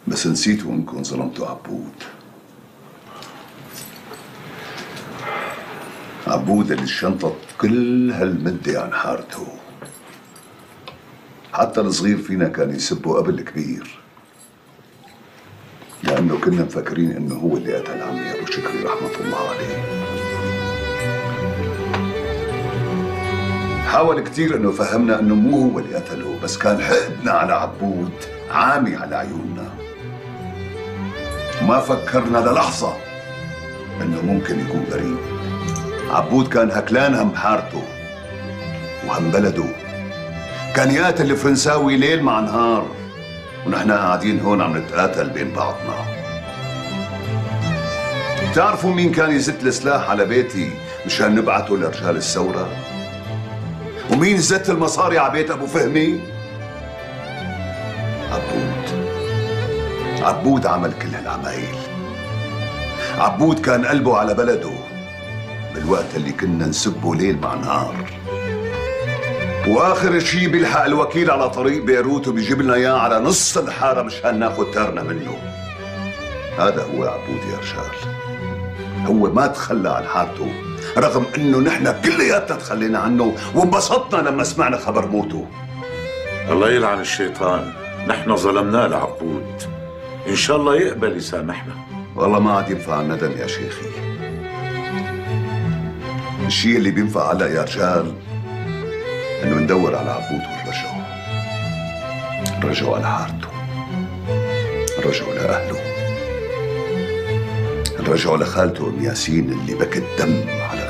بس نسيتوا انكم ظلمتوا عبود. عبود اللي شنطت كل هالمدة عن حارته. حتى الصغير فينا كان يسبه قبل الكبير، لأنه كنا مفكرين إنه هو اللي قتل عمي أبو شكري رحمة الله عليه. حاول كتير إنه فهمنا إنه مو هو اللي قتله، بس كان حقدنا على عبود عامي على عيوننا. ما فكرنا للحظة إنه ممكن يكون بريء. عبود كان هكلان هم حارته وهم بلده، كان يقاتل الفرنساوي ليل مع نهار، ونحن قاعدين هون عم نتقاتل بين بعضنا. بتعرفوا مين كان يزت السلاح على بيتي مشان نبعته لرجال الثورة؟ ومين زت المصاري على بيت أبو فهمي؟ عبود. عبود عمل كل هالعمايل. عبود كان قلبه على بلده بالوقت اللي كنا نسبه ليل مع نهار، واخر شي بيلحق الوكيل على طريق بيروت وبيجيب لنا اياه على نص الحاره مشان ناخذ تارنا منه. هذا هو عبود يا رجال. هو ما تخلى عن حارته رغم انه نحن كلياتنا تخلينا عنه وانبسطنا لما سمعنا خبر موته. الله يلعن الشيطان، نحن ظلمناه لعبود، ان شاء الله يقبل يسامحنا. والله ما عاد ينفع الندم يا شيخي. الشيء اللي بينفع هلا يا رجال انه ندور على عبود ونرجعه. نرجعه على حارته، نرجعه لاهله، نرجعه لخالته ام ياسين اللي بكت دم على